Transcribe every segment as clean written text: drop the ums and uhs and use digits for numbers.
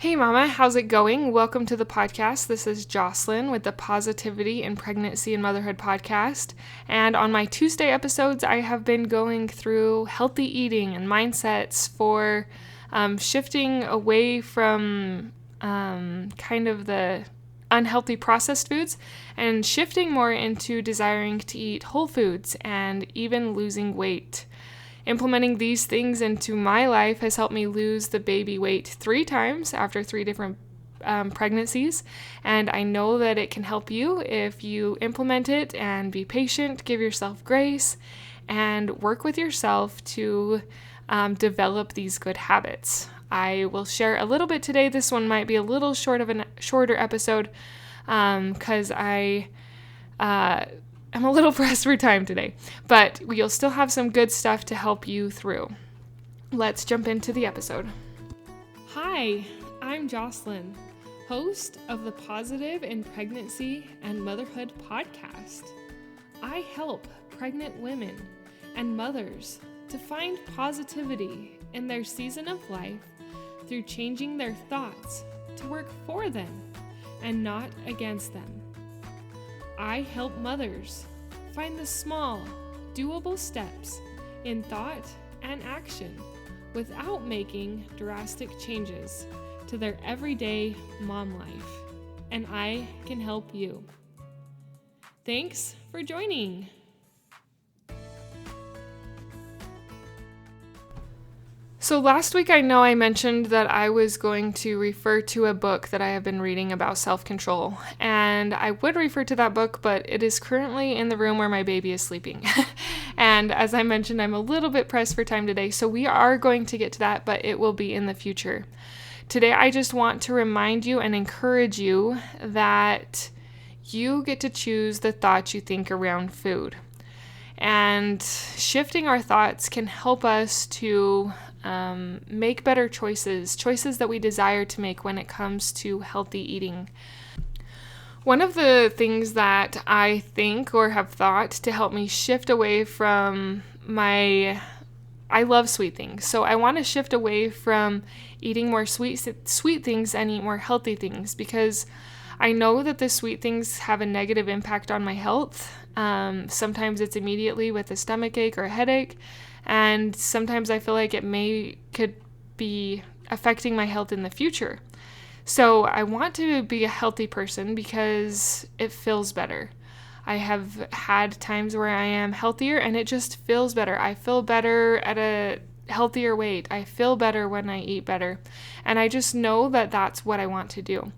Hey Mama, how's it going? Welcome to the podcast. This is Jocelyn with the Positivity in Pregnancy and Motherhood podcast. And on my Tuesday episodes, I have been going through healthy eating and mindsets for shifting away from kind of the unhealthy processed foods and shifting more into desiring to eat whole foods and even losing weight. Implementing these things into my life has helped me lose the baby weight 3 times after 3 different pregnancies, and I know that it can help you if you implement it and be patient, give yourself grace, and work with yourself to develop these good habits. I will share a little bit today. This one might be a little shorter episode because I'm a little pressed for time today, but you'll still have some good stuff to help you through. Let's jump into the episode. Hi, I'm Jocelyn, host of the Positive in Pregnancy and Motherhood podcast. I help pregnant women and mothers to find positivity in their season of life through changing their thoughts to work for them and not against them. I help mothers find the small, doable steps in thought and action without making drastic changes to their everyday mom life. And I can help you. Thanks for joining. So last week I know I mentioned that I was going to refer to a book that I have been reading about self-control, and I would refer to that book, but it is currently in the room where my baby is sleeping. And as I mentioned, I'm a little bit pressed for time today, so we are going to get to that, but it will be in the future. Today I just want to remind you and encourage you that you get to choose the thoughts you think around food. And shifting our thoughts can help us to make better choices that we desire to make when it comes to healthy eating. One of the things that I think or have thought to help me shift away from I love sweet things, so I want to shift away from eating more sweet things and eat more healthy things, because I know that the sweet things have a negative impact on my health. Sometimes it's immediately with a stomach ache or a headache, and sometimes I feel like it could be affecting my health in the future. So I want to be a healthy person because it feels better. I have had times where I am healthier and it just feels better. I feel better at a healthier weight. I feel better when I eat better. And I just know that that's what I want to do.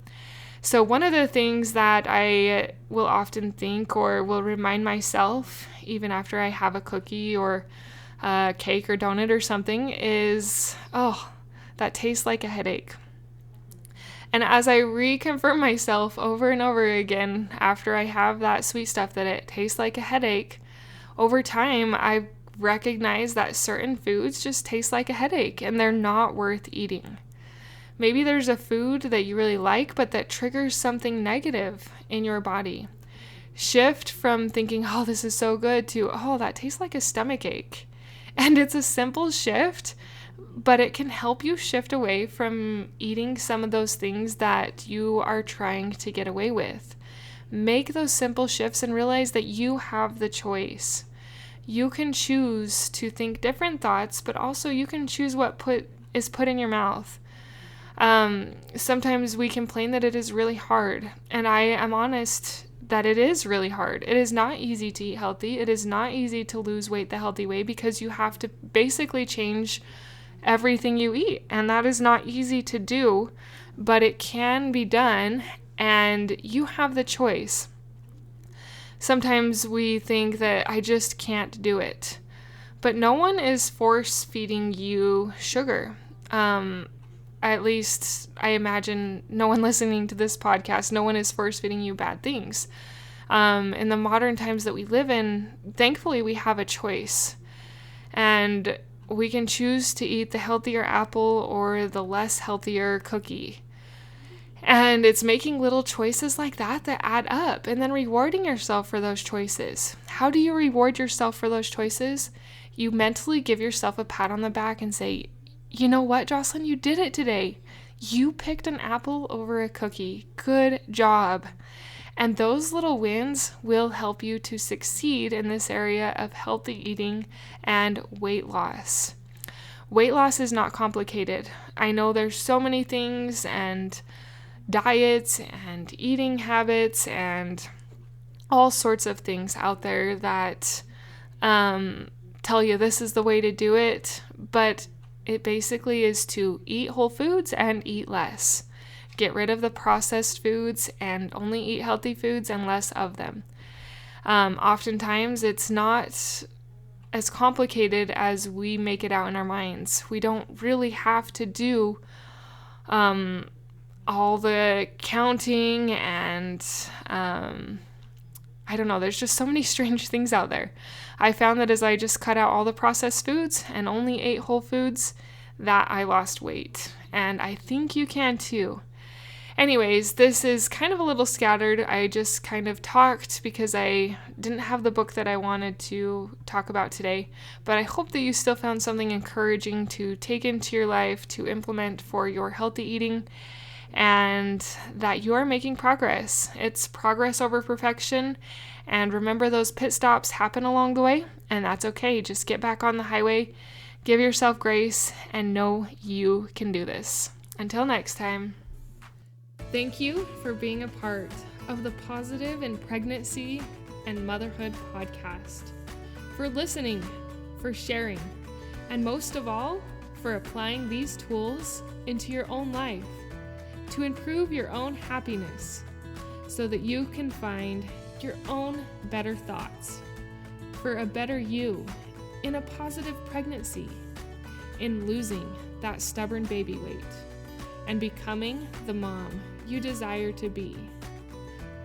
So one of the things that I will often think or will remind myself, even after I have a cookie or a cake or donut or something, is, that tastes like a headache. And as I reconfirm myself over and over again after I have that sweet stuff that it tastes like a headache, over time I recognize that certain foods just taste like a headache and they're not worth eating. Maybe there's a food that you really like, but that triggers something negative in your body. Shift from thinking, this is so good, to, that tastes like a stomach ache. And it's a simple shift, but it can help you shift away from eating some of those things that you are trying to get away with. Make those simple shifts and realize that you have the choice. You can choose to think different thoughts, but also you can choose what is put in your mouth. Sometimes we complain that it is really hard, and I am honest that it is really hard. It is not easy to eat healthy. It is not easy to lose weight the healthy way, because you have to basically change everything you eat, and that is not easy to do, but it can be done, and you have the choice. Sometimes we think that I just can't do it, but no one is force feeding you sugar. At least I imagine no one listening to this podcast, no one is force-feeding you bad things. In the modern times that we live in, thankfully we have a choice. And we can choose to eat the healthier apple or the less healthier cookie. And it's making little choices like that add up, and then rewarding yourself for those choices. How do you reward yourself for those choices? You mentally give yourself a pat on the back and say, you know what, Jocelyn, you did it today. You picked an apple over a cookie. Good job. And those little wins will help you to succeed in this area of healthy eating and weight loss. Weight loss is not complicated. I know there's so many things and diets and eating habits and all sorts of things out there that tell you this is the way to do it, but it basically is to eat whole foods and eat less. Get rid of the processed foods and only eat healthy foods and less of them. Oftentimes, it's not as complicated as we make it out in our minds. We don't really have to do all the counting and I don't know, there's just so many strange things out there. I found that as I just cut out all the processed foods and only ate whole foods, that I lost weight. And I think you can too. Anyways, this is kind of a little scattered. I just kind of talked because I didn't have the book that I wanted to talk about today, but I hope that you still found something encouraging to take into your life, to implement for your healthy eating, and that you are making progress. It's progress over perfection, and remember those pit stops happen along the way, and that's okay. Just get back on the highway, give yourself grace, and know you can do this. Until next time. Thank you for being a part of the Positive in Pregnancy and Motherhood podcast, for listening, for sharing, and most of all, for applying these tools into your own life to improve your own happiness so that you can find your own better thoughts for a better you in a positive pregnancy, in losing that stubborn baby weight, and becoming the mom you desire to be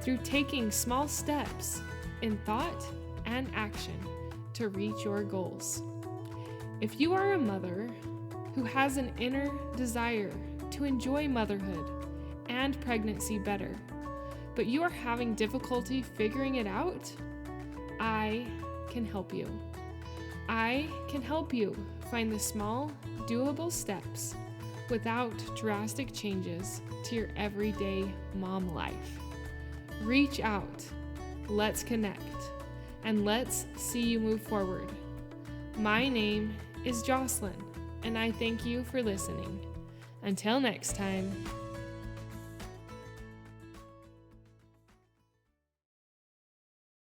through taking small steps in thought and action to reach your goals. If you are a mother who has an inner desire to enjoy motherhood and pregnancy better, but you are having difficulty figuring it out, I can help you. I can help you find the small, doable steps without drastic changes to your everyday mom life. Reach out, let's connect, and let's see you move forward. My name is Jocelyn, and I thank you for listening. Until next time.